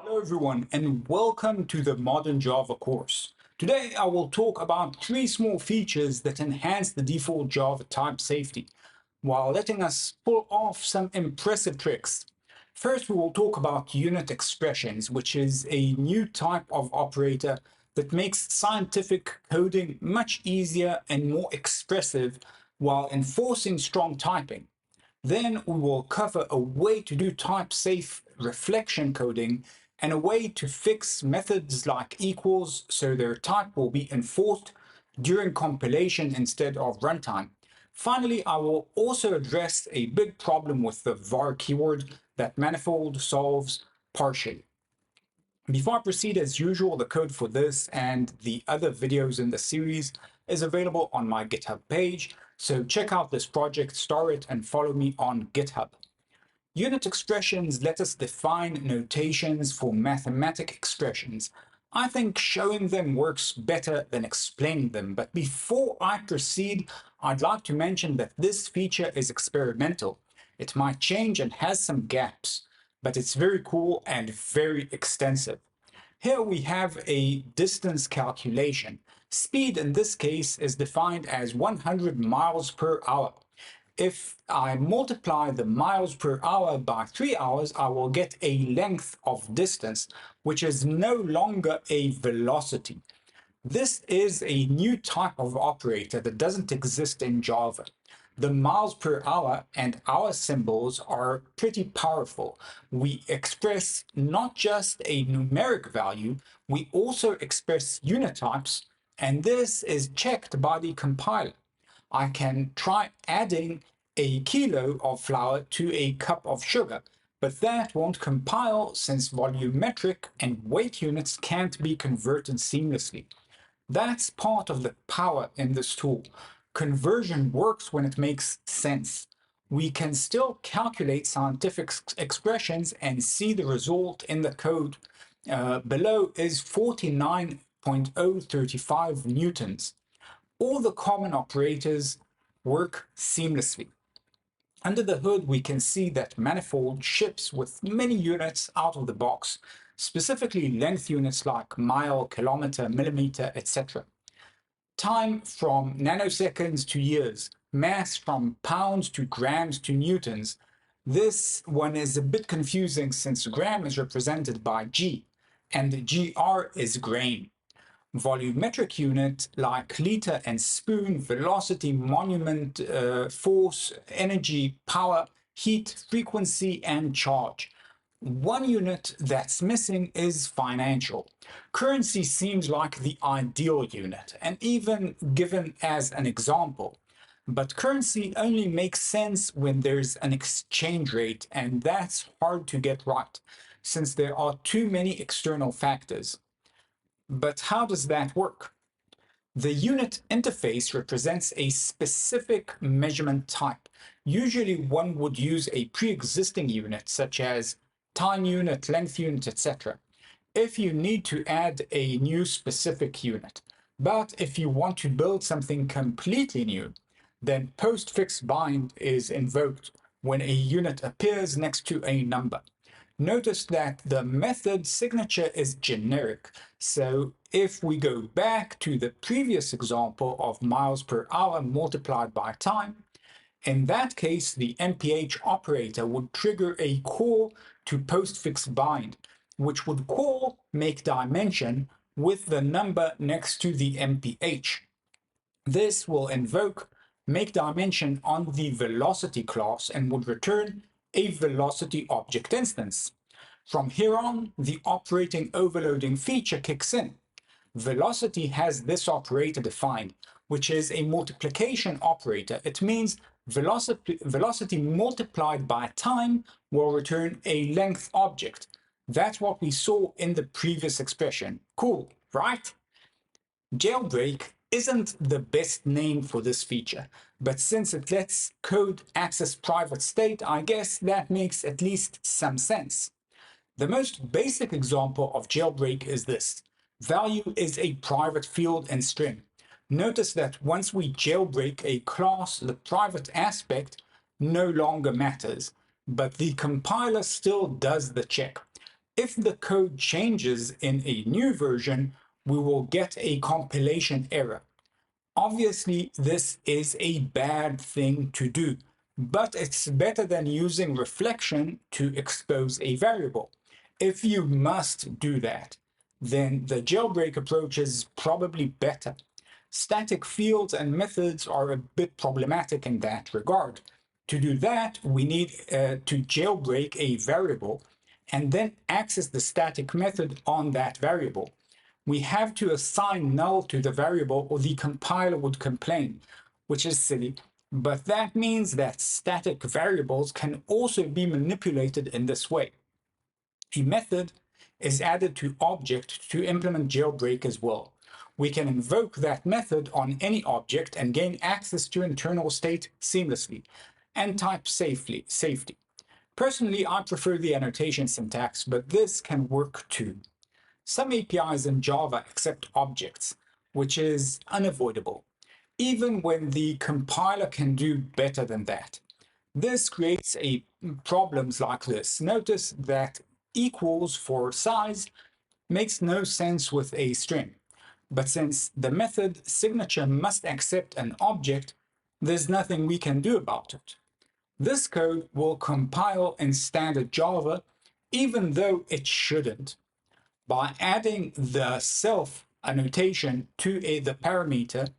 Hello everyone and welcome to the Modern Java course. Today I will talk about three small features that enhance the default Java type safety while letting us pull off some impressive tricks. First we will talk about unit expressions, which is a new type of operator that makes scientific coding much easier and more expressive while enforcing strong typing. Then we will cover a way to do type-safe reflection coding and a way to fix methods like equals so their type will be enforced during compilation instead of runtime. Finally, I will also address a big problem with the var keyword that Manifold solves partially. Before I proceed, as usual, the code for this and the other videos in the series is available on my GitHub page, so check out this project, start it, and follow me on GitHub. Unit expressions let us define notations for mathematic expressions. I think showing them works better than explaining them, but before I proceed, I'd like to mention that this feature is experimental. It might change and has some gaps, but it's very cool and very extensive. Here we have a distance calculation. Speed in this case is defined as 100 miles per hour. If I multiply the miles per hour by 3 hours, I will get a length of distance, which is no longer a velocity. This is a new type of operator that doesn't exist in Java. The miles per hour and hour symbols are pretty powerful. We express not just a numeric value, we also express unit types, and this is checked by the compiler. I can try adding a kilo of flour to a cup of sugar, but that won't compile since volumetric and weight units can't be converted seamlessly. That's part of the power in this tool. Conversion works when it makes sense. We can still calculate scientific expressions and see the result in the code. Below is 49.035 newtons. All the common operators work seamlessly. Under the hood, we can see that Manifold ships with many units out of the box, specifically length units like mile, kilometer, millimeter, etc. Time from nanoseconds to years, mass from pounds to grams to newtons. This one is a bit confusing since gram is represented by G, and GR is grain. Volumetric unit like liter and spoon, velocity, monument, force, energy, power, heat, frequency, and charge. One unit that's missing is financial. Currency seems like the ideal unit, and even given as an example. But currency only makes sense when there's an exchange rate, and that's hard to get right, since there are too many external factors. But how does that work? The unit interface represents a specific measurement type. Usually one would use a pre-existing unit such as time unit, length unit, etc. if you need to add a new specific unit. But if you want to build something completely new, then postfix bind is invoked when a unit appears next to a number. Notice that the method signature is generic, so if we go back to the previous example of miles per hour multiplied by time, in that case the MPH operator would trigger a call to postfix bind, which would call make dimension with the number next to the MPH. This will invoke make dimension on the velocity class and would return a velocity object instance. From here on, the operating overloading feature kicks in. Velocity has this operator defined, which is a multiplication operator. It means velocity multiplied by time will return a length object. That's what we saw in the previous expression. Cool, right? Jailbreak isn't the best name for this feature, but since it lets code access private state, I guess that makes at least some sense. The most basic example of jailbreak is this. Value is a private field in string. Notice that once we jailbreak a class, the private aspect no longer matters. but the compiler still does the check. If the code changes in a new version, we will get a compilation error. Obviously, this is a bad thing to do, but it's better than using reflection to expose a variable. If you must do that, then the jailbreak approach is probably better. Static fields and methods are a bit problematic in that regard. To do that, we need to jailbreak a variable and then access the static method on that variable. We have to assign null to the variable or the compiler would complain, which is silly. But that means that static variables can also be manipulated in this way. A method is added to object to implement jailbreak as well. We can invoke that method on any object and gain access to internal state seamlessly and type safety. Personally, I prefer the annotation syntax, but this can work too. Some APIs in Java accept objects, which is unavoidable, even when the compiler can do better than that. This creates problems like this. Notice that equals for size makes no sense with a string. But since the method signature must accept an object, there's nothing we can do about it. This code will compile in standard Java, even though it shouldn't. By adding the self annotation to the parameter,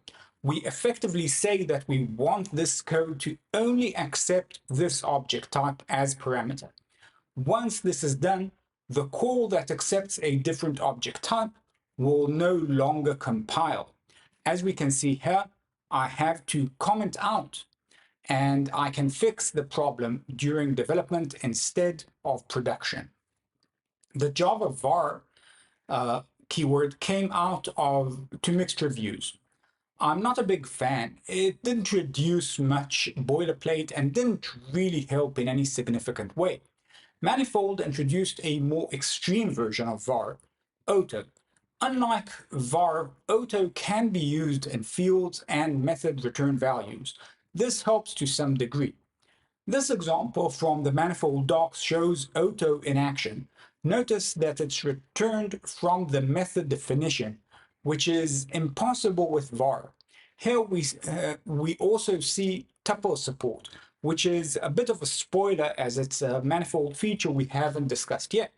we effectively say that we want this code to only accept this object type as parameter. Once this is done, the call that accepts a different object type will no longer compile. As we can see here, I have to comment out, and I can fix the problem during development instead of production. The Java var keyword came out of to mixed reviews. I'm not a big fan. It didn't reduce much boilerplate and didn't really help in any significant way. Manifold introduced a more extreme version of var, auto. Unlike var, auto can be used in fields and method return values. This helps to some degree. This example from the manifold docs shows auto in action. Notice that it's returned from the method definition, which is impossible with var. Here we also see tuple support, which is a bit of a spoiler as it's a manifold feature we haven't discussed yet.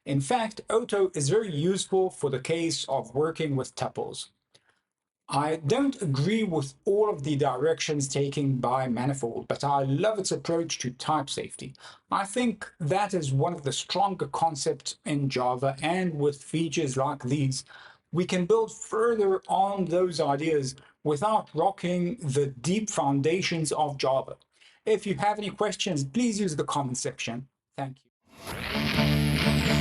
In fact, auto is very useful for the case of working with tuples. I don't agree with all of the directions taken by Manifold, but I love its approach to type safety. I think that is one of the stronger concepts in Java, and with features like these, we can build further on those ideas without rocking the deep foundations of Java. If you have any questions, please use the comment section. Thank you.